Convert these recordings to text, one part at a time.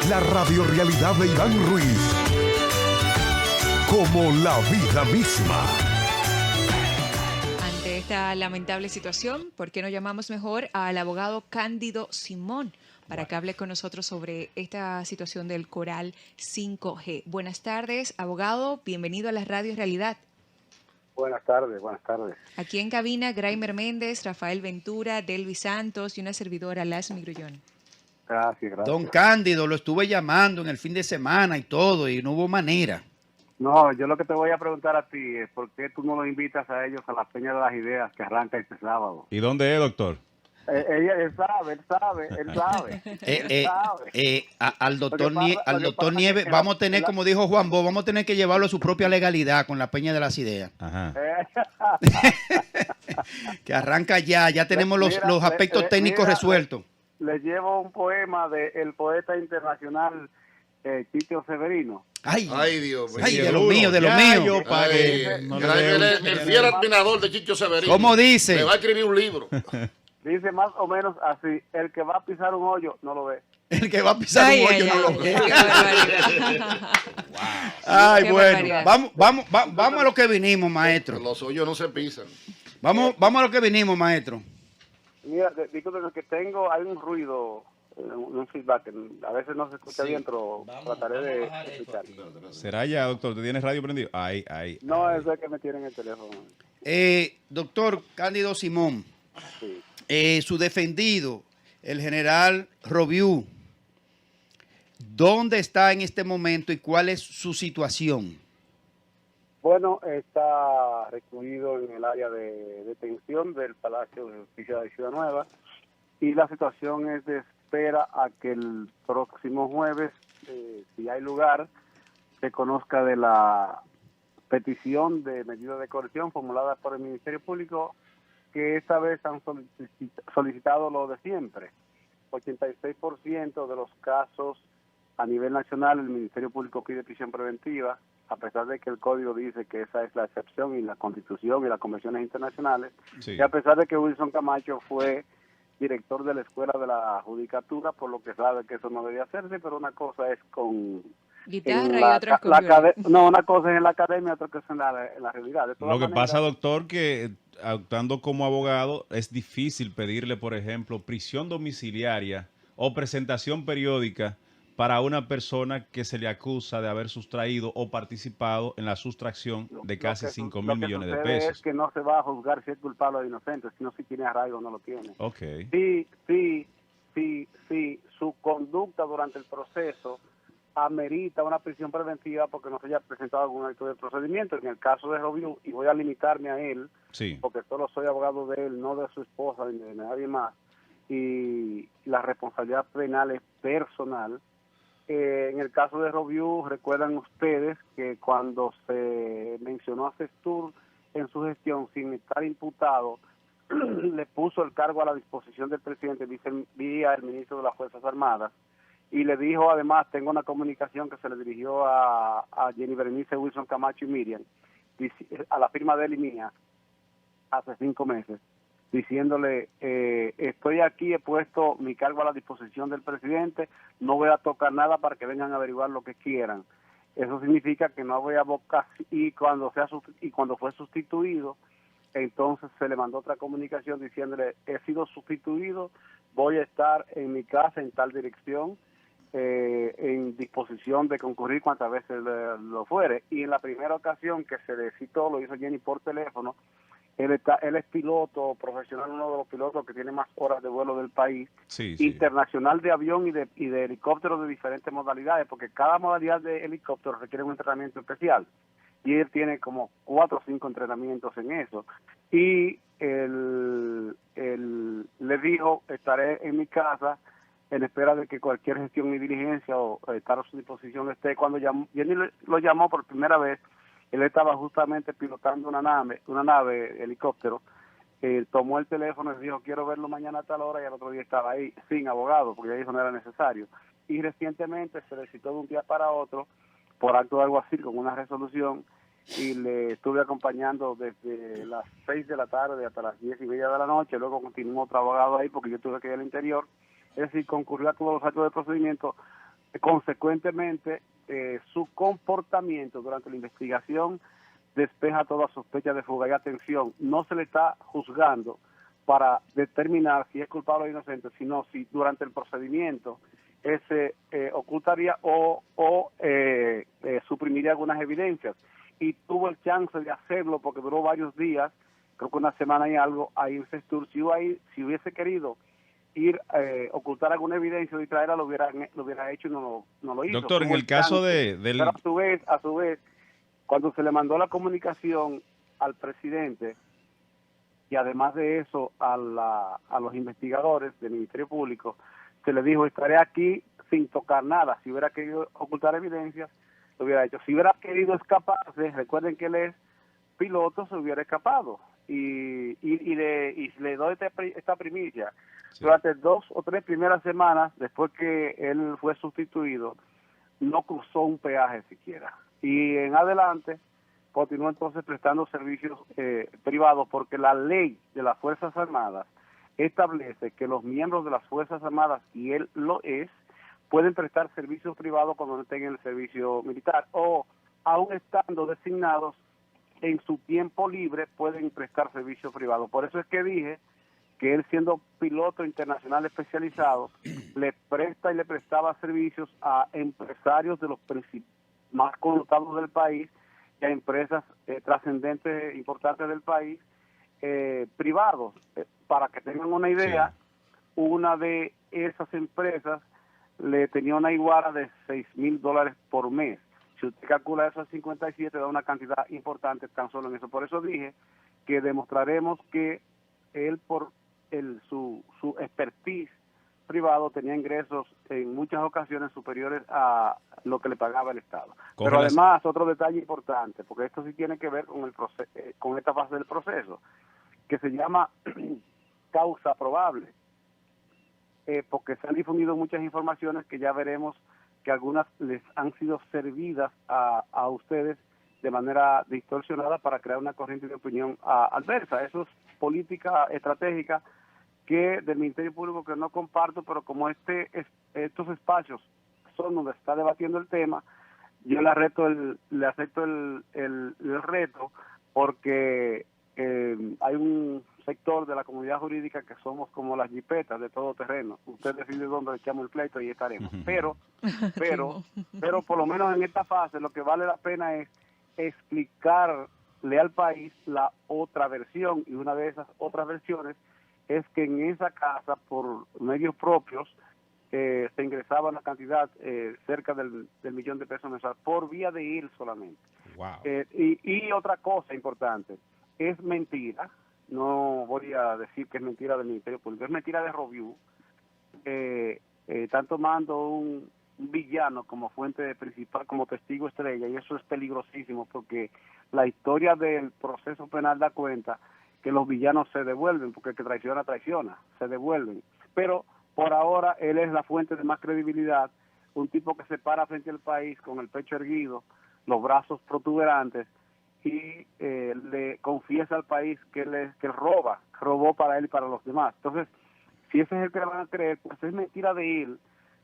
La radiorrealidad de Iván Ruiz. Como la vida misma. Ante esta lamentable situación, ¿por qué no llamamos mejor al abogado Cándido Simón para que hable con nosotros sobre esta situación del Coral 5G? Buenas tardes, abogado. Bienvenido a la Radio Realidad. Buenas tardes, buenas tardes. Aquí en cabina, Graimer Méndez, Rafael Ventura, Delvis Santos y una servidora, Lasmi Grullón. Gracias, gracias. Don Cándido, lo estuve llamando en el fin de semana y todo, y no hubo manera. No, yo lo que te voy a preguntar a ti es ¿por qué tú no los invitas a ellos a la Peña de las Ideas que arranca este sábado? ¿Y dónde es, doctor? Él sabe. Al doctor Nieves, vamos a tener, como dijo Juan Bo, vamos a tener que llevarlo a su propia legalidad con la Peña de las Ideas. Ajá. Que arranca ya tenemos los aspectos técnicos resueltos. Le llevo un poema del poeta internacional Tito Severino. Ay, Dios mío. ay, de lo mío, de lo mío. Yo pagué. El fiel admirador de Chicho Severino. ¿Cómo dice? Le va a escribir un libro. Dice más o menos así: el que va a pisar un hoyo no lo ve. El que va a pisar un hoyo no lo ve. Ay, Qué bueno, barbaridad. vamos a lo que vinimos, maestro. Los hoyos no se pisan. Vamos a lo que vinimos, maestro. Mira, digo que hay un ruido, un feedback, a veces no se escucha bien, pero trataré de explicar. ¿Será ya, doctor? ¿Tú tienes radio prendido? Ahí. No, eso es que me tienen el teléfono. Doctor Cándido Simón, Sí. su defendido, el general Robiú, ¿dónde está en este momento y cuál es su situación? Bueno, está recluido en el área de detención del Palacio de Justicia de Ciudad Nueva y la situación es de espera a que el próximo jueves, si hay lugar, se conozca de la petición de medida de coerción formulada por el Ministerio Público, que esta vez han solicitado lo de siempre. 86% de los casos a nivel nacional el Ministerio Público pide prisión preventiva, a pesar de que el código dice que esa es la excepción y la Constitución y las convenciones internacionales, Sí. y a pesar de que Wilson Camacho fue director de la Escuela de la Judicatura, por lo que sabe que eso no debía hacerse, pero una cosa es con Guitarra y otras con violín. una cosa es en la academia, otra cosa es en la realidad. De todas Lo que maneras, pasa, doctor, que actuando como abogado es difícil pedirle, por ejemplo, prisión domiciliaria o presentación periódica para una persona que se le acusa de haber sustraído o participado en la sustracción de casi 5.000 millones de Lo que sucede pesos. es que no se va a juzgar si es culpable o inocente, sino si tiene arraigo o no lo tiene. Ok. Sí, su conducta durante el proceso amerita una prisión preventiva porque no se haya presentado algún acto de procedimiento. En el caso de Robiú, y voy a limitarme a él, Sí. porque solo soy abogado de él, no de su esposa ni de nadie más, y la responsabilidad penal es personal. En el caso de Robiú, recuerdan ustedes que cuando se mencionó a Sestur en su gestión sin estar imputado, le puso el cargo a la disposición del presidente vía el ministro de las Fuerzas Armadas y le dijo además, tengo una comunicación que se le dirigió a Jenny Berenice, Wilson Camacho y Miriam, a la firma de él y mía, hace 5 meses, diciéndole, estoy aquí, he puesto mi cargo a la disposición del presidente, no voy a tocar nada para que vengan a averiguar lo que quieran. Eso significa que no voy a bocar, y cuando fue sustituido, entonces se le mandó otra comunicación diciéndole, he sido sustituido, voy a estar en mi casa en tal dirección, en disposición de concurrir cuantas veces lo fuere. Y en la primera ocasión que se le citó, lo hizo Jenny por teléfono. Él es piloto profesional, uno de los pilotos que tiene más horas de vuelo del país, Sí. internacional de avión y de helicóptero de diferentes modalidades, porque cada modalidad de helicóptero requiere un entrenamiento especial. Y él tiene como 4 o 5 entrenamientos en eso. Y él le dijo, estaré en mi casa en espera de que cualquier gestión y diligencia o estar a su disposición esté. Cuando Jenny lo llamó por primera vez, él estaba justamente pilotando una nave helicóptero, tomó el teléfono y dijo, quiero verlo mañana a tal hora, y al otro día estaba ahí, sin abogado, porque ya dijo no era necesario. Y recientemente se le citó de un día para otro, por acto de alguacil, con una resolución, y le estuve acompañando desde las 6 de la tarde hasta las 10:30 de la noche, luego continuó otro abogado ahí, porque yo tuve que ir al interior, es decir, concurrió a todos los actos de procedimiento, consecuentemente, su comportamiento durante la investigación despeja toda sospecha de fuga. Y atención, no se le está juzgando para determinar si es culpable o inocente, sino si durante el procedimiento se ocultaría o suprimiría algunas evidencias. Y tuvo el chance de hacerlo porque duró varios días, creo que una semana y algo, ahí en Sestur. Si hubiese querido ir ocultar alguna evidencia o distraerla, lo hubiera hecho y no lo hizo. Doctor, en Tuvo el caso del... Pero a su vez, cuando se le mandó la comunicación al presidente, y además de eso a los investigadores del Ministerio Público, se le dijo: estaré aquí sin tocar nada. Si hubiera querido ocultar evidencias, lo hubiera hecho. Si hubiera querido escaparse, recuerden que él es piloto, se hubiera escapado. Y le doy esta primicia. Sí. Durante 2 o 3 primeras semanas, después que él fue sustituido, no cruzó un peaje siquiera. Y en adelante continuó entonces prestando servicios privados, porque la ley de las Fuerzas Armadas establece que los miembros de las Fuerzas Armadas, y él lo es, pueden prestar servicios privados cuando no estén en el servicio militar, o aún estando designados en su tiempo libre pueden prestar servicios privados. Por eso es que dije que él, siendo piloto internacional especializado, le presta y le prestaba servicios a empresarios de los más connotados del país y a empresas trascendentes, importantes del país, privados. Para que tengan una idea, sí, una de esas empresas le tenía una iguala de $6,000 por mes. Si usted calcula eso a 57, da una cantidad importante tan solo en eso. Por eso dije que demostraremos que él, por su expertise privado, tenía ingresos en muchas ocasiones superiores a lo que le pagaba el Estado. Pero además, otro detalle importante, porque esto sí tiene que ver con con esta fase del proceso, que se llama causa probable, porque se han difundido muchas informaciones que ya veremos que algunas les han sido servidas a ustedes de manera distorsionada para crear una corriente de opinión adversa. Eso es política estratégica del Ministerio Público, que no comparto, pero como estos espacios son donde se está debatiendo el tema, yo le acepto el reto, porque hay un sector de la comunidad jurídica que somos como las jipetas de todo terreno. Usted decide dónde echamos el pleito y estaremos. Pero por lo menos en esta fase lo que vale la pena es explicarle al país la otra versión, y una de esas otras versiones es que en esa casa, por medios propios, se ingresaba una cantidad cerca del $1,000,000 mensual por vía de él solamente. Wow. Y otra cosa importante, es mentira, no voy a decir que es mentira del Ministerio Público, es mentira de Robiú. Están tomando un villano como fuente principal, como testigo estrella, y eso es peligrosísimo, porque la historia del proceso penal da cuenta que los villanos se devuelven, porque el que traiciona, se devuelven. Pero por ahora él es la fuente de más credibilidad, un tipo que se para frente al país con el pecho erguido, los brazos protuberantes, y le confiesa al país que él robó para él y para los demás. Entonces, si ese es el que le van a creer, pues es mentira de él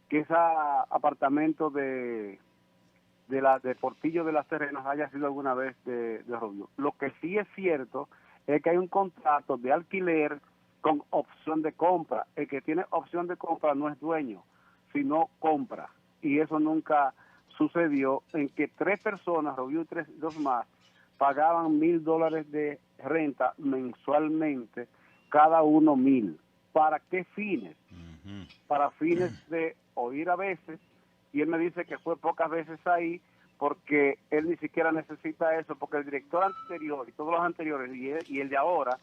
que ese apartamento de Portillo de las Terrenas haya sido alguna vez de Robiú. Lo que sí es cierto es que hay un contrato de alquiler con opción de compra. El que tiene opción de compra no es dueño, sino compra. Y eso nunca sucedió, en que 3 personas, Robiú y 2 más, pagaban $1,000 de renta mensualmente, cada uno $1,000. ¿Para qué fines? Uh-huh. Para fines de oír a veces, y él me dice que fue pocas veces ahí, porque él ni siquiera necesita eso, porque el director anterior y todos los anteriores y el de ahora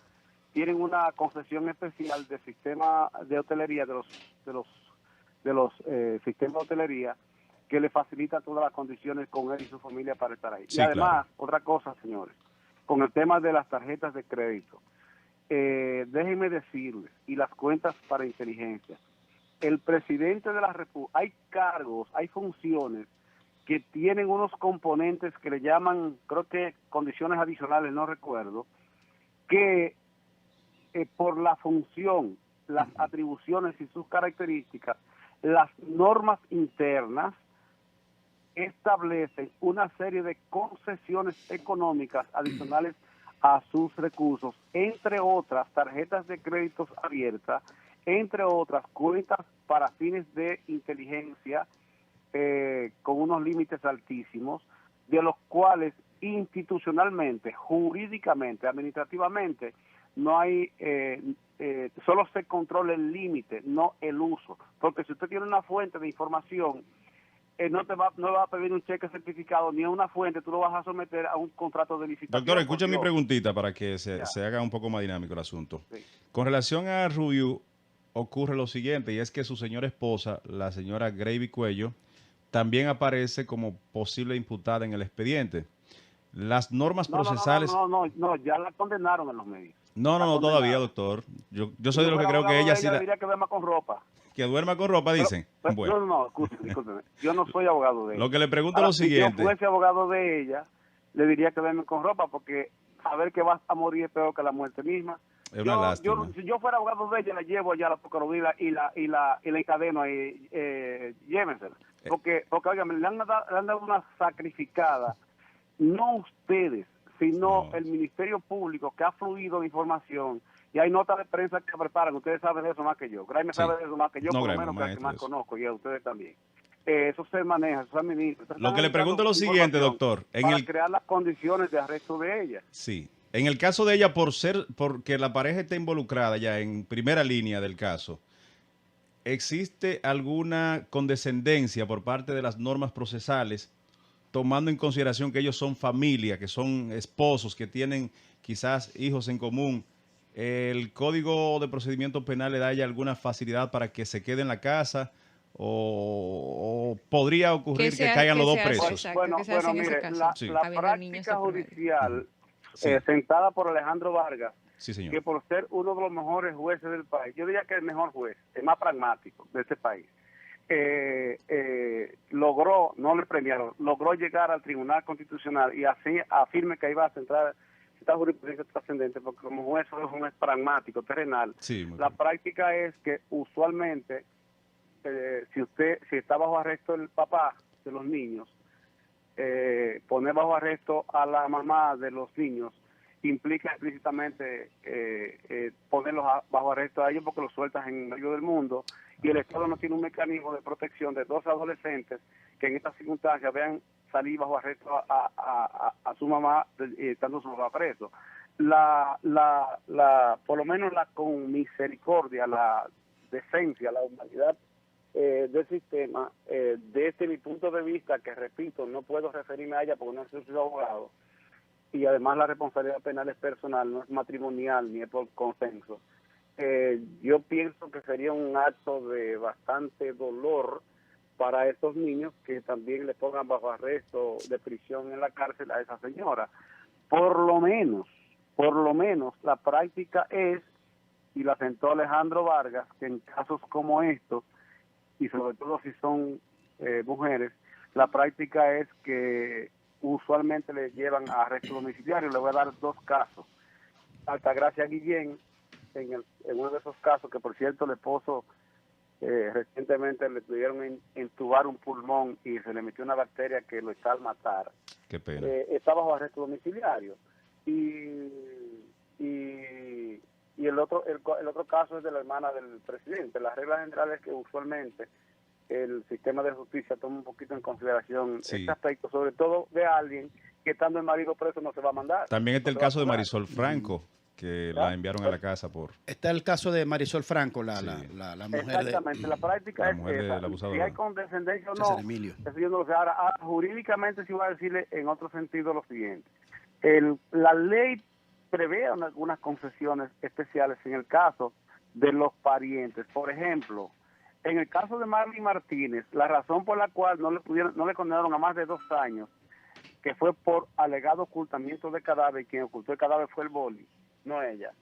tienen una concesión especial de sistema de hotelería, de los sistemas de hotelería, que le facilita todas las condiciones con él y su familia para estar ahí. Sí, y además, claro, otra cosa, señores, con el tema de las tarjetas de crédito, déjenme decirles, y las cuentas para inteligencia, el presidente de la República, hay cargos, hay funciones que tienen unos componentes que le llaman, creo que condiciones adicionales, no recuerdo, que por la función, las atribuciones y sus características, las normas internas establecen una serie de concesiones económicas adicionales a sus recursos, entre otras tarjetas de créditos abiertas, entre otras cuentas para fines de inteligencia con unos límites altísimos, de los cuales institucionalmente, jurídicamente, administrativamente, no hay, solo se controla el límite, no el uso. Porque si usted tiene una fuente de información, no va a pedir un cheque certificado ni a una fuente, tú lo vas a someter a un contrato de licitación. Doctor, escucha mi preguntita para que se haga un poco más dinámico el asunto. Sí. Con relación a Rubiú, ocurre lo siguiente, y es que su señora esposa, la señora Gravy Cuello, también aparece como posible imputada en el expediente. Las normas procesales... No, ya la condenaron en los medios. No, todavía, doctor. Yo soy de los que creo que ella sí... diría que duerma con ropa. Que duerma con ropa, dicen. Bueno. No, escúcheme. Yo no soy abogado de ella. Lo que le pregunto es lo siguiente. Si yo fuese abogado de ella, le diría que duerme con ropa, porque saber que vas a morir es peor que la muerte misma. Es una lástima. Si yo fuera abogado de ella, la llevo allá a la Procuraduría y la encadeno ahí, llévensela. Porque óigame, le han dado una sacrificada, no ustedes, sino el Ministerio Público, que ha fluido de información, y hay notas de prensa que preparan, ustedes saben de eso más que yo. Graeme sabe de eso más que yo, por lo menos que más conozco, y a ustedes también. Eso se maneja, eso se administra. Lo que le pregunto es lo siguiente, doctor. Para crear las condiciones de arresto de ella. Sí. En el caso de ella, porque la pareja está involucrada ya en primera línea del caso, ¿existe alguna condescendencia por parte de las normas procesales, tomando en consideración que ellos son familia, que son esposos, que tienen quizás hijos en común? ¿El Código de Procedimiento Penal le da a ella alguna facilidad para que se quede en la casa? ¿O podría ocurrir que caigan los dos presos? Bueno, mire, la práctica judicial sentada por Alejandro Vargas, sí, señor, que por ser uno de los mejores jueces del país, yo diría que el mejor juez, el más pragmático de este país, logró, no le premiaron, logró llegar al Tribunal Constitucional y así afirme que iba a centrar esta jurisprudencia trascendente, porque como juez es un juez pragmático, terrenal. Sí, la práctica es que usualmente, si está bajo arresto el papá de los niños, poner bajo arresto a la mamá de los niños implica explícitamente ponerlos bajo arresto a ellos, porque los sueltas en medio del mundo, y el Estado no tiene un mecanismo de protección de dos adolescentes que en estas circunstancias vean salir bajo arresto a su mamá, estando su papá preso. Por lo menos con misericordia, la decencia, la humanidad del sistema, desde mi punto de vista, que repito, no puedo referirme a ella porque no soy abogado, y además la responsabilidad penal es personal, no es matrimonial ni es por consenso. Yo pienso que sería un acto de bastante dolor para estos niños que también le pongan bajo arresto de prisión en la cárcel a esa señora. Por lo menos, la práctica es, y la sentó Alejandro Vargas, que en casos como estos, y sobre todo si son mujeres, la práctica es que usualmente le llevan a arresto domiciliario. Le voy a dar dos casos. Altagracia Guillén, en uno de esos casos, que por cierto el esposo recientemente le tuvieron entubar un pulmón y se le metió una bacteria que lo está al matar. Qué pena. Está bajo arresto domiciliario. Y el otro caso es de la hermana del presidente. Las reglas generales que usualmente el sistema de justicia toma un poquito en consideración este aspecto, sobre todo de alguien que estando el marido preso no se va a mandar. También está el caso de Marisol Franco, que la enviaron a la casa por... Está el caso de Marisol Franco, la mujer exactamente, la práctica es esa. Si hay condescendencia o no, eso yo no lo sé. Ahora, jurídicamente sí voy a decirle en otro sentido lo siguiente. La ley prevé algunas concesiones especiales en el caso de los parientes. Por ejemplo, en el caso de Marley Martínez, la razón por la cual no le condenaron a más de 2 años, que fue por alegado ocultamiento de cadáver, y quien ocultó el cadáver fue el boli, no ella.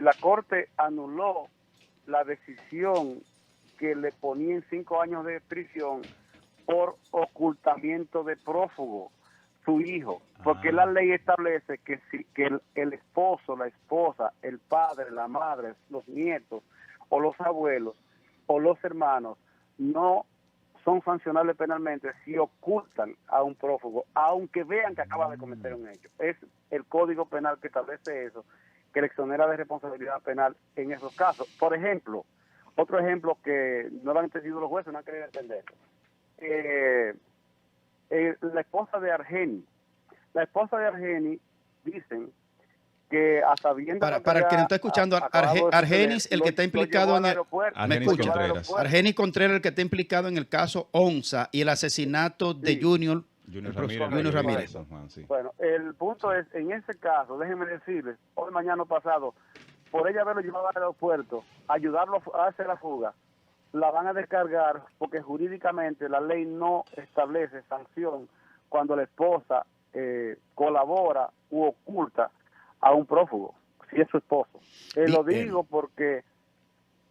La Corte anuló la decisión que le ponía en 5 años de prisión por ocultamiento de prófugo, su hijo, porque la ley establece que el esposo, la esposa, el padre, la madre, los nietos o los abuelos o los hermanos no son sancionables penalmente si ocultan a un prófugo, aunque vean que acaba de cometer un hecho. Es el Código Penal que establece eso, que le exonera de responsabilidad penal en esos casos. Por ejemplo, otro ejemplo que no lo han entendido los jueces, no han querido entender. La esposa de Argeni. La esposa de Argeni dicen que hasta viendo para el que no está escuchando, Argenis, el que está implicado en el... ¿Me escucha? Argenis Contreras, el que está implicado en el caso Onza y el asesinato de Junior Ramírez. Sí. Bueno, el punto es, en ese caso, déjenme decirles, hoy, mañana pasado, por ella haberlo llevado al aeropuerto, ayudarlo a hacer la fuga, la van a descargar porque jurídicamente la ley no establece sanción cuando la esposa colabora u oculta a un prófugo, si es su esposo. Lo digo porque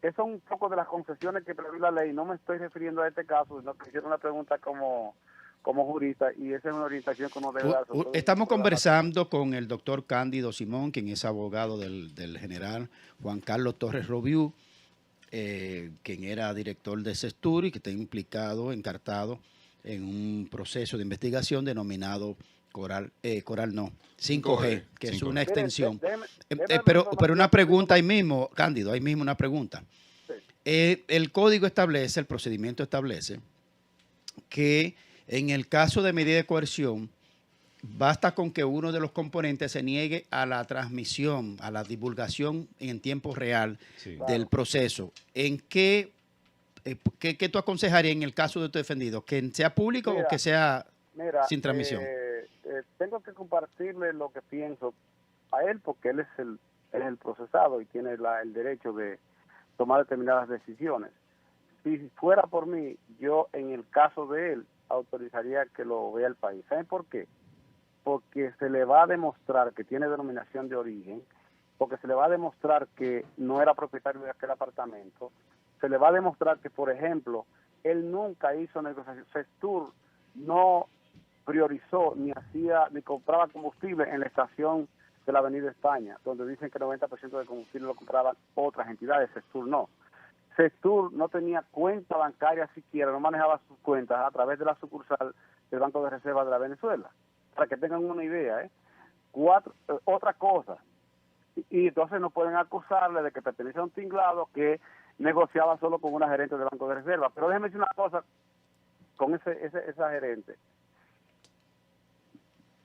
eso es un poco de las concesiones que prevé la ley. No me estoy refiriendo a este caso, sino que hicieron una pregunta como jurista, y esa es una orientación que uno debe dar. Estamos conversando con el doctor Cándido Simón, quien es abogado del general Juan Carlos Torres Roviú, quien era director de CESTUR y que está implicado, encartado en un proceso de investigación denominado 5G, que es una extensión. Pero una pregunta ahí mismo, Cándido, ahí mismo una pregunta. El código establece, el procedimiento establece que en el caso de medida de coerción, basta con que uno de los componentes se niegue a la transmisión, a la divulgación en tiempo real del proceso. ¿En qué tú aconsejarías en el caso de tu defendido? ¿Que sea público o que sea sin transmisión? Tengo que compartirle lo que pienso a él, porque él es el procesado y tiene el derecho de tomar determinadas decisiones. Si fuera por mí, yo en el caso de él autorizaría que lo vea el país. ¿Saben por qué? Porque se le va a demostrar que tiene denominación de origen, porque se le va a demostrar que no era propietario de aquel apartamento, se le va a demostrar que, por ejemplo, él nunca hizo negociación. CESTUR no priorizó ni compraba combustible en la estación de la Avenida España, donde dicen que el 90% del combustible lo compraban otras entidades. CESTUR no. CESTUR no tenía cuenta bancaria siquiera, no manejaba sus cuentas a través de la sucursal del Banco de Reserva de la Venezuela, para que tengan una idea. Otra cosa, y entonces no pueden acusarle de que pertenece a un tinglado que negociaba solo con una gerente del Banco de Reserva. Pero déjeme decir una cosa con esa gerente.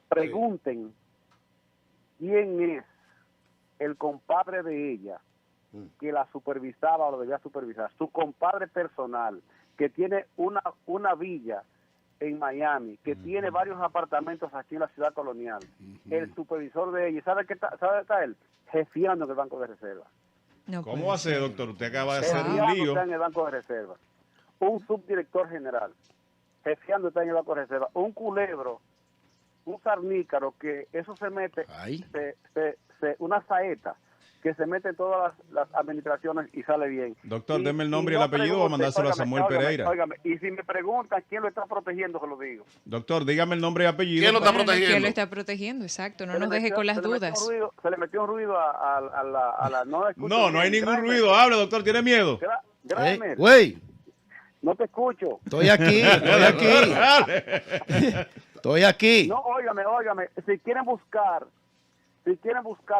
Pregunten quién es el compadre de ella que la supervisaba o lo debía supervisar, su compadre personal, que tiene una villa en Miami, que tiene varios apartamentos aquí en la ciudad colonial, el supervisor de ella. ¿Sabe qué está él? Jefiando en el Banco de Reserva. No. ¿Cómo va a ser, doctor? Usted acaba de hacer un lío. Está en el Banco de Reserva. Un subdirector general, jefiando está en el Banco de Reserva. Un culebro, un sarnícaro, que eso se mete, una saeta, que se mete en todas las administraciones y sale bien. Doctor, deme el nombre y el apellido o mandárselo a Samuel Pereira. Óigame, y si me preguntan quién lo está protegiendo, se lo digo. Doctor, dígame el nombre y apellido. ¿Quién lo está protegiendo? ¿Quién lo está protegiendo? Exacto, no nos deje con las dudas. Se le metió un ruido a la No hay ningún ruido. Hable, doctor, ¿tiene miedo? Güey, no te escucho. estoy aquí. Estoy aquí. No, óigame, si quieren buscar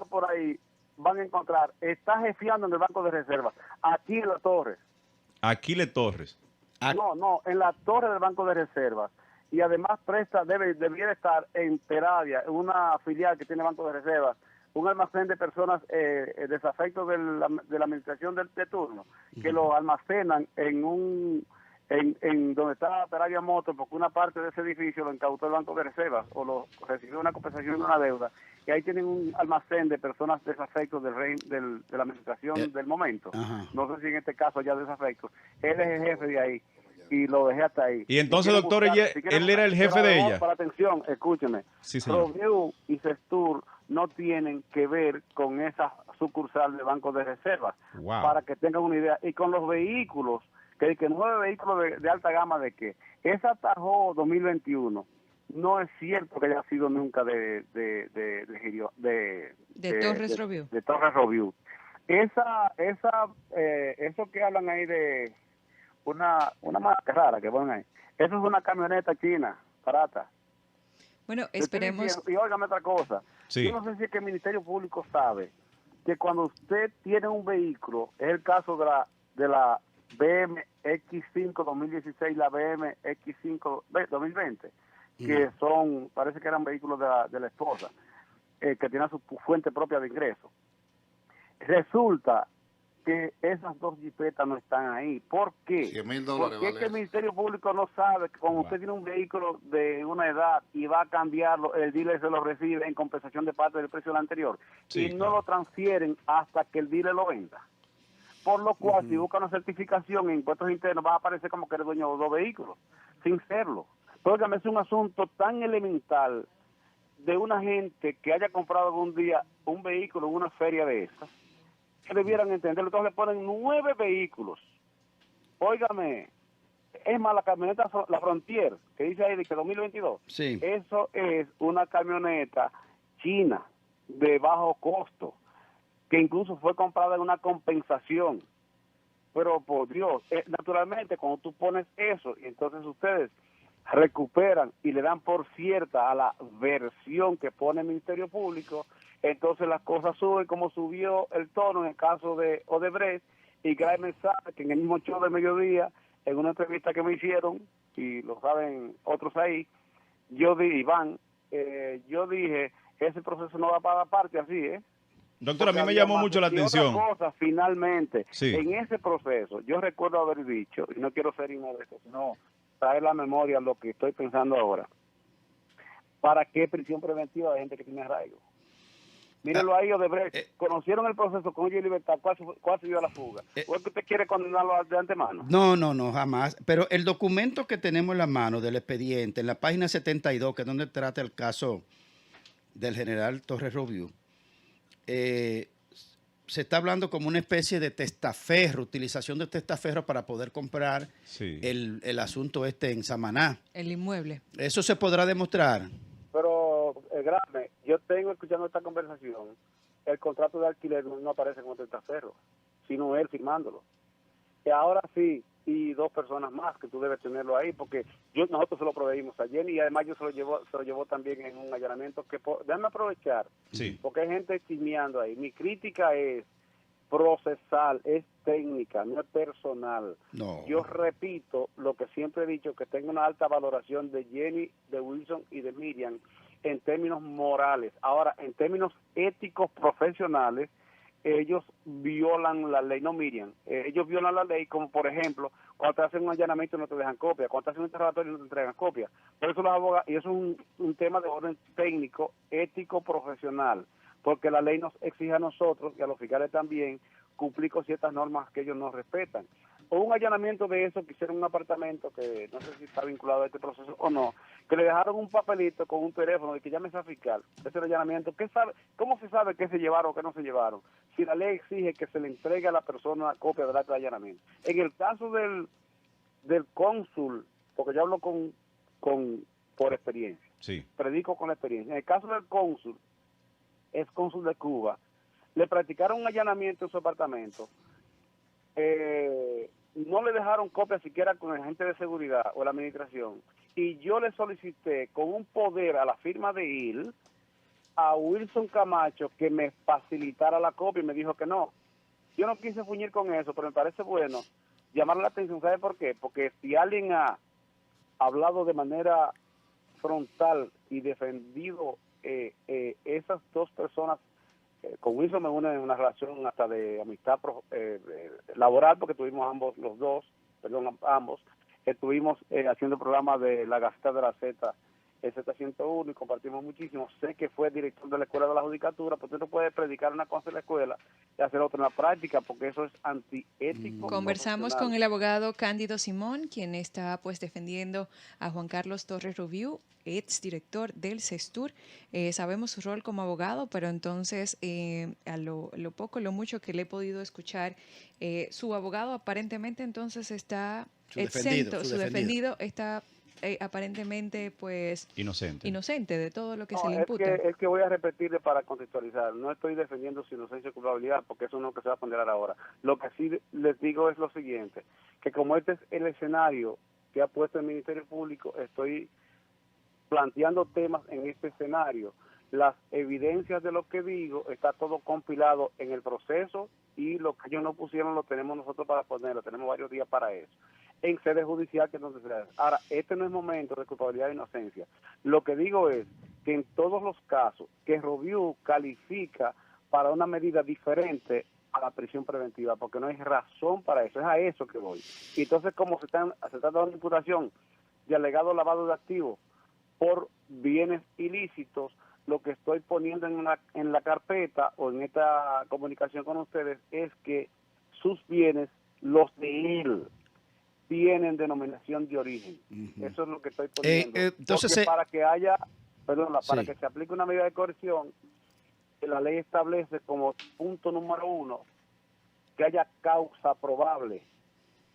por ahí, van a encontrar, está jefiando en el Banco de Reserva, aquí en la torre. Aquiles Torres. No, en la torre del Banco de Reserva. Y además debiera estar en Peravia, en una filial que tiene Banco de Reserva, un almacén de personas desafectos de la administración de turno, que lo almacenan en donde está Peravia Motor, porque una parte de ese edificio lo incautó el Banco de Reserva o recibió una compensación de una deuda, y ahí tienen un almacén de personas desafectos de la administración del momento. No sé si en este caso ya desafectos. Él es el jefe de ahí y lo dejé hasta ahí. Y entonces, doctor, él era el jefe de ella. Para atención, escúcheme. Sí, señor. Roviú y CESTUR no tienen que ver con esa sucursal de Banco de Reserva. Wow. Para que tengan una idea. Y con los vehículos, que 9 vehículos de alta gama, de que esa Tahoe 2021 no es cierto que haya sido nunca de Torres Roviú. De Torres Roviú. Eso que hablan ahí de una marca rara que ponen ahí, eso es una camioneta china, barata. Bueno, Yo estoy esperemos. diciendo, y óigame otra cosa, Sí. yo no sé si es que el Ministerio Público sabe que cuando usted tiene un vehículo, es el caso de la BM X5 2016, la BM X5 2020, que son, parece que eran vehículos de la esposa, que tienen su fuente propia de ingreso. Resulta que esas dos jipetas no están ahí. ¿Por qué? $100,000 Porque es vale que el eso. Ministerio Público no sabe que cuando usted tiene un vehículo de una edad y va a cambiarlo, el dealer se lo recibe en compensación de parte del precio del anterior. Sí, y no claro. lo transfieren hasta que el dealer lo venda. Por lo cual, si busca una certificación en impuestos internos, va a aparecer como que eres dueño de dos vehículos, sin serlo. Óigame, es un asunto tan elemental de una gente que haya comprado algún día un vehículo en una feria de esas, que debieran entenderlo. Entonces le ponen 9 vehículos. Óigame, es más, la camioneta, la Frontier, que dice ahí de que 2022, Sí. eso es una camioneta china de bajo costo, que incluso fue comprada en una compensación. Pero por Dios, naturalmente cuando tú pones eso, y entonces ustedes recuperan y le dan por cierta a la versión que pone el Ministerio Público, entonces las cosas suben como subió el tono en el caso de Odebrecht, y Graimer sabe que en el mismo show de mediodía, en una entrevista que me hicieron, y lo saben otros ahí, yo dije, ese proceso no va para parte así, Doctor, a mí Porque me había llamó más. mucho la Y otra atención. cosa, finalmente, Sí. en ese proceso, yo recuerdo haber dicho, y no quiero ser inmodesto, sino traer la memoria lo que estoy pensando ahora. ¿Para qué prisión preventiva de gente que tiene arraigo? Mírenlo ahí, Odebrecht. ¿Conocieron el proceso con ellos y libertad? ¿Cuál se dio la fuga? ¿O es que usted quiere condenarlo de antemano? No, jamás. Pero el documento que tenemos en la mano del expediente, en la página 72, que es donde trata el caso del general Torres Roviú, se está hablando como una especie de testaferro, utilización de testaferro para poder comprar Sí. el asunto en Samaná. El inmueble. ¿Eso se podrá demostrar? Pero, grave, yo tengo escuchando esta conversación, el contrato de alquiler no aparece como testaferro, sino él firmándolo. Y ahora sí, y 2 personas más que tú debes tenerlo ahí, porque nosotros se lo proveímos a Jenny y además yo se lo llevó también en un allanamiento que, déjame aprovechar, Sí. porque hay gente chismeando ahí. Mi crítica es procesal, es técnica, no es personal. No. Yo repito lo que siempre he dicho, que tengo una alta valoración de Jenny, de Wilson y de Miriam en términos morales. Ahora, en términos éticos profesionales, ellos violan la ley, no Miriam, ellos violan la ley, como por ejemplo, cuando te hacen un allanamiento no te dejan copia, cuando te hacen un interrogatorio no te entregan copia. Por eso los abogados, y eso es un tema de orden técnico, ético, profesional, porque la ley nos exige a nosotros y a los fiscales también cumplir con ciertas normas que ellos no respetan. O un allanamiento de eso, que hicieron un apartamento que no sé si está vinculado a este proceso o no, que le dejaron un papelito con un teléfono de que llame a fiscal. Ese es el allanamiento. ¿Cómo se sabe qué se llevaron o qué no se llevaron? Si la ley exige que se le entregue a la persona copia del acta de allanamiento. En el caso del cónsul, porque yo hablo por experiencia, Sí. predico con la experiencia. En el caso del cónsul, es cónsul de Cuba, le practicaron un allanamiento en su apartamento, no le dejaron copia siquiera con el agente de seguridad o la administración, y yo le solicité con un poder a la firma de él, a Wilson Camacho, que me facilitara la copia, y me dijo que no. Yo no quise fuñir con eso, pero me parece bueno llamar la atención. ¿Sabe por qué? Porque si alguien ha hablado de manera frontal y defendido esas 2 personas, con Wilson me une en una relación hasta de amistad laboral, porque tuvimos ambos, estuvimos haciendo el programa de la Gaceta de la Z, el Z101, y compartimos muchísimo. Sé que fue director de la Escuela de la Judicatura, pero usted no puede predicar una cosa en la escuela y hacer otra en la práctica, porque eso es antiético. Conversamos con el abogado Cándido Simón, quien está pues defendiendo a Juan Carlos Torres Roviú, ex director del CESTUR. Sabemos su rol como abogado, pero entonces a lo poco, lo mucho que le he podido escuchar, su abogado aparentemente entonces está exento, su defendido está aparentemente pues Inocente. inocente de todo lo que No, se le imputa. es que voy a repetirle para contextualizar. No estoy defendiendo su inocencia o culpabilidad, porque eso no es lo que se va a ponderar ahora. Lo que sí les digo es lo siguiente, que como este es el escenario que ha puesto el Ministerio Público, estoy planteando temas en este escenario. Las evidencias de lo que digo está todo compilado en el proceso y lo que ellos no pusieron lo tenemos nosotros para ponerlo. Tenemos varios días para eso. En sede judicial, que es donde se hace. Ahora, este no es momento de culpabilidad e inocencia. Lo que digo es que en todos los casos que Robiú califica para una medida diferente a la prisión preventiva, porque no hay razón para eso, es a eso que voy. Y entonces, como se está dando una imputación de alegado lavado de activos por bienes ilícitos, lo que estoy poniendo en la carpeta o en esta comunicación con ustedes es que sus bienes, los de él, tienen denominación de origen. Eso es lo que estoy poniendo. Entonces, porque para que haya, para sí. que se aplique una medida de coerción, la ley establece como punto número 1 que haya causa probable.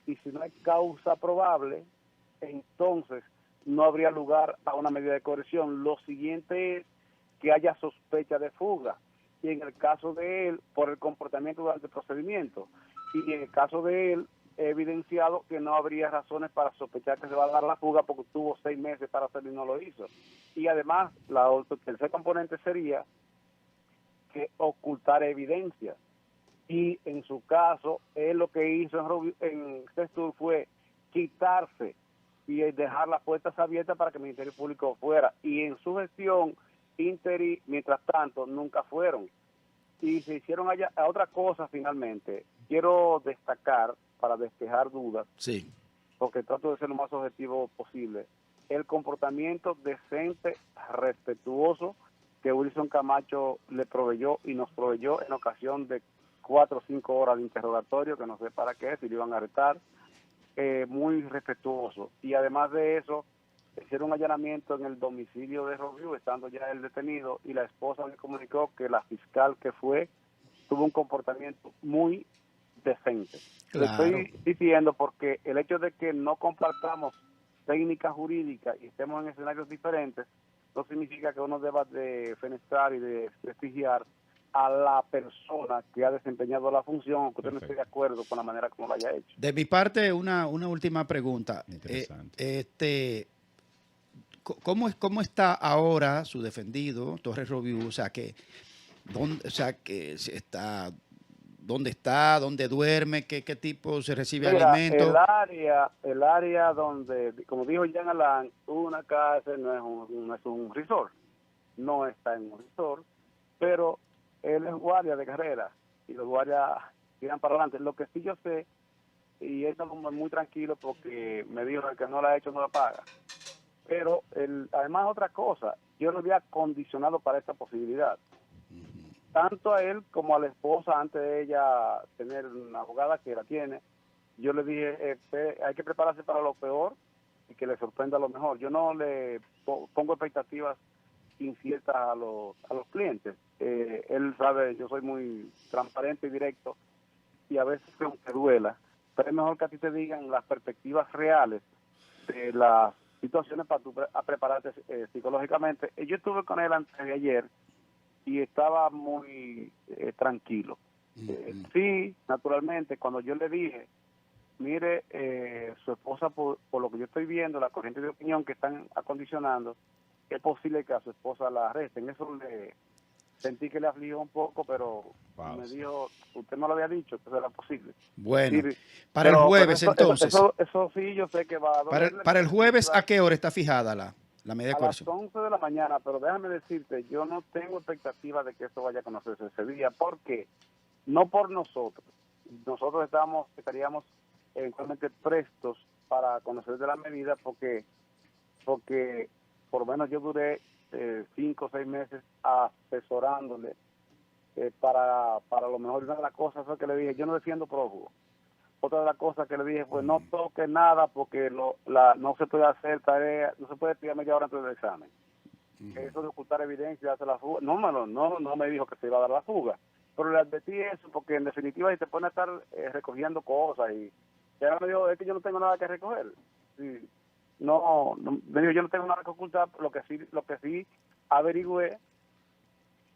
Y si no hay causa probable, entonces no habría lugar a una medida de coerción. Lo siguiente es que haya sospecha de fuga. Y en el caso de él, por el comportamiento durante el procedimiento. Y en el caso de él, he evidenciado que no habría razones para sospechar que se va a dar la fuga porque tuvo 6 meses para hacerlo y no lo hizo. Y además, el tercer componente sería que ocultar evidencia. Y en su caso, él lo que hizo en Sestur fue quitarse y dejar las puertas abiertas para que el Ministerio Público fuera. Y en su gestión, mientras tanto, nunca fueron. Y se hicieron allá a otra cosa finalmente. Quiero destacar, para despejar dudas, Sí. porque trato de ser lo más objetivo posible, el comportamiento decente, respetuoso, que Wilson Camacho le proveyó y nos proveyó en ocasión de 4 o 5 horas de interrogatorio, que no sé para qué, si lo iban a arrestar, muy respetuoso. Y además de eso, hicieron un allanamiento en el domicilio de Robiú, estando ya él detenido, y la esposa me comunicó que la fiscal que fue tuvo un comportamiento muy decente. Claro. Lo estoy diciendo porque el hecho de que no compartamos técnicas jurídicas y estemos en escenarios diferentes, no significa que uno deba de fenestrar y de prestigiar a la persona que ha desempeñado la función, aunque usted no esté de acuerdo con la manera como lo haya hecho. De mi parte, una última pregunta. Interesante. ¿Cómo está ahora su defendido, Torres Robiú? O sea, ¿dónde está? ¿Dónde duerme? ¿Qué tipo se recibe alimento? El área donde, como dijo Jean Alain, una cárcel no es un resort. No está en un resort, pero él es guardia de carrera y los guardias tiran para adelante. Lo que sí yo sé, y él está muy tranquilo porque me dijo que no la ha hecho, no la paga. Pero además otra cosa, yo lo había condicionado para esta posibilidad. Tanto a él como a la esposa, antes de ella tener una abogada que la tiene, yo le dije, hay que prepararse para lo peor y que le sorprenda lo mejor. Yo no le pongo expectativas inciertas a los clientes. Él sabe, yo soy muy transparente y directo y a veces aunque duela, pero es mejor que a ti te digan las perspectivas reales de las situaciones para tú prepararte psicológicamente. Yo estuve con él antes de ayer y estaba muy tranquilo. Sí, naturalmente, cuando yo le dije, mire, su esposa, por lo que yo estoy viendo, la corriente de opinión que están acondicionando, es posible que a su esposa la arresten. Eso le sentí que le afligió un poco, pero me dijo, usted no lo había dicho, que eso era posible. Bueno, Sí, para el jueves entonces. Eso sí, yo sé que va a dolerle. Para el jueves, ¿a qué hora está fijada la medida de coerción? A las 11 de la mañana, pero déjame decirte, yo no tengo expectativa de que esto vaya a conocerse ese día, porque no por nosotros. Nosotros estaríamos eventualmente prestos para conocer de la medida, porque por lo menos yo duré 5 o 6 meses asesorándole para lo mejor. Una de las cosas fue que le dije, yo no defiendo prófugo. Otra de las cosas que le dije fue, no toque nada porque no se puede hacer tarea, no se puede estudiar media hora antes del examen. Eso de ocultar evidencia y hacer la fuga, no me dijo que se iba a dar la fuga, pero le advertí eso porque en definitiva si te pone a estar recogiendo cosas y ya me dijo, es que yo no tengo nada que recoger. Sí. yo no tengo nada que ocultar. Lo que sí averigüé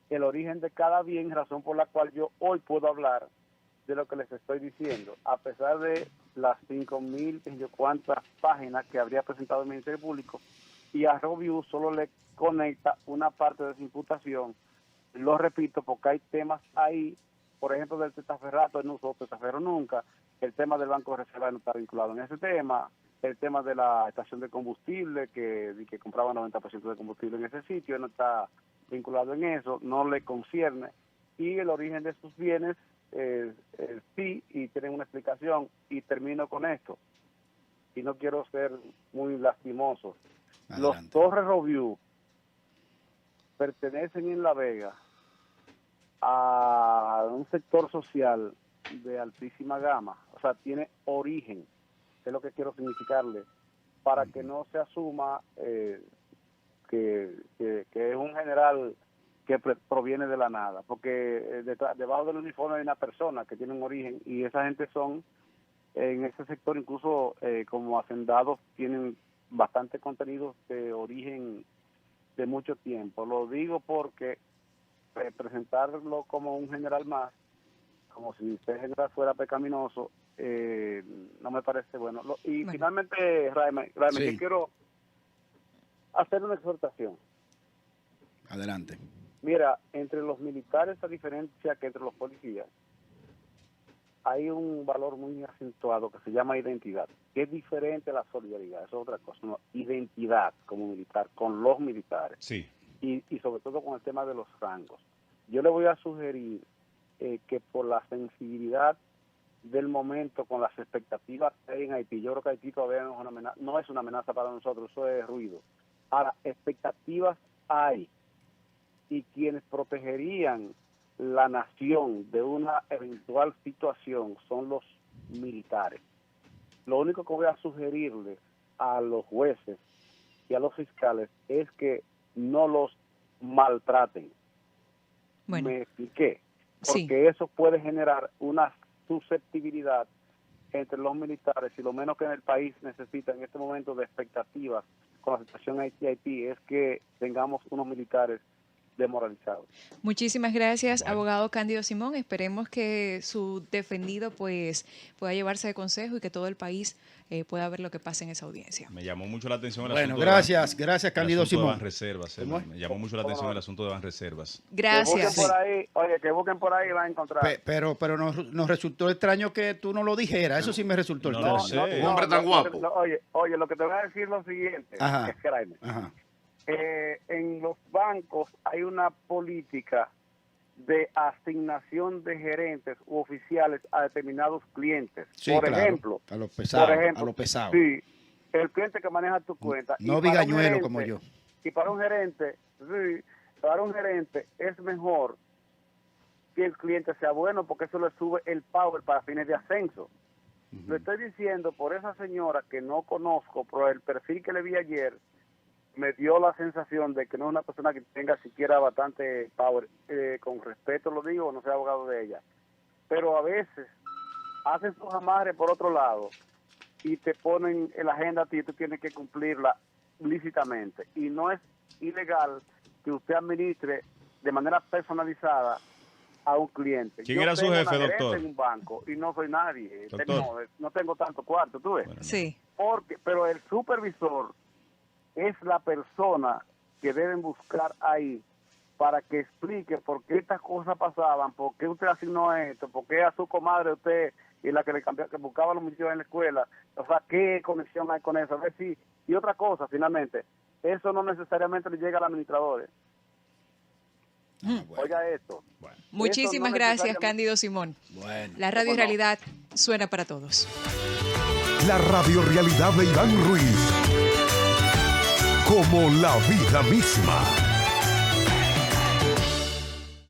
el origen de cada bien, razón por la cual yo hoy puedo hablar de lo que les estoy diciendo, a pesar de las 5.000, no sé cuántas páginas que habría presentado el Ministerio Público, y a Robiu solo le conecta una parte de su imputación. Lo repito, porque hay temas ahí, por ejemplo, del testaferrato, no usó testaferro nunca, el tema del Banco de Reserva no está vinculado en ese tema, el tema de la estación de combustible, que compraba 90% de combustible en ese sitio, no está vinculado en eso, no le concierne, y el origen de sus bienes sí, y tienen una explicación, y termino con esto, y no quiero ser muy lastimoso. Adelante. Los Torres Robiu pertenecen en La Vega a un sector social de altísima gama, o sea, tiene origen, es lo que quiero significarle, para que no se asuma que es un general que proviene de la nada, porque debajo del uniforme hay una persona que tiene un origen, y esa gente son, en ese sector incluso como hacendados, tienen bastante contenido de origen de mucho tiempo. Lo digo porque presentarlo como un general más, como si este general fuera pecaminoso, no me parece bueno. Bueno. Finalmente, Raime, sí. Yo quiero hacer una exhortación. Adelante. Mira, entre los militares, a diferencia que entre los policías, hay un valor muy acentuado que se llama identidad, que es diferente a la solidaridad, eso es otra cosa, ¿no? Identidad como militar, con los militares, sí. y sobre todo con el tema de los rangos. Yo le voy a sugerir que por la sensibilidad del momento, con las expectativas que hay en Haití, yo creo que Haití todavía no es una amenaza para nosotros, eso es ruido. Ahora, expectativas hay, y quienes protegerían la nación de una eventual situación son los militares. Lo único que voy a sugerirles a los jueces y a los fiscales es que no los maltraten. Bueno. Me expliqué, porque sí. Eso puede generar una susceptibilidad entre los militares, y lo menos que en el país necesita en este momento de expectativas con la situación Haití es que tengamos unos militares demoralizados. Muchísimas gracias, abogado Cándido Simón. Esperemos que su defendido pues pueda llevarse de consejo y que todo el país pueda ver lo que pasa en esa audiencia. Me llamó mucho la atención el asunto. Bueno, gracias Cándido Simón. Banreservas, me llamó mucho la atención el asunto de Banreservas. Gracias. Que busquen por ahí, van a encontrar. Pero nos resultó extraño que tú no lo dijeras. Eso sí me resultó extraño. Un hombre tan guapo. Oye, lo que te voy a decir es lo siguiente. Ajá. Es que en los bancos hay una política de asignación de gerentes u oficiales a determinados clientes. Sí, por claro, ejemplo, a lo pesado. Sí, el cliente que maneja tu cuenta. No bigañuelo como yo. Y para un gerente, es mejor que el cliente sea bueno, porque eso le sube el power para fines de ascenso. Lo estoy diciendo por esa señora que no conozco, pero el perfil que le vi ayer me dio la sensación de que no es una persona que tenga siquiera bastante power. Con respeto lo digo, no soy abogado de ella. Pero a veces hacen sus amarres por otro lado y te ponen en la agenda a ti y tú tienes que cumplirla lícitamente. Y no es ilegal que usted administre de manera personalizada a un cliente. ¿Quién era su jefe, doctor? En un banco y no soy nadie. Doctor. No tengo tanto cuarto, ¿tú ves? Bueno, sí. Pero el supervisor es la persona que deben buscar ahí para que explique por qué estas cosas pasaban, por qué usted asignó esto, por qué a su comadre usted y la que le cambiaba, que buscaba los muchachos en la escuela, o sea, qué conexión hay con eso, a ver si. Y otra cosa, finalmente, eso no necesariamente le llega al administrador. Bueno. Oiga esto. Bueno. Muchísimas gracias, Cándido Simón. Bueno. La Radio Realidad suena para todos. La Radio Realidad de Iván Ruiz. Como la vida misma.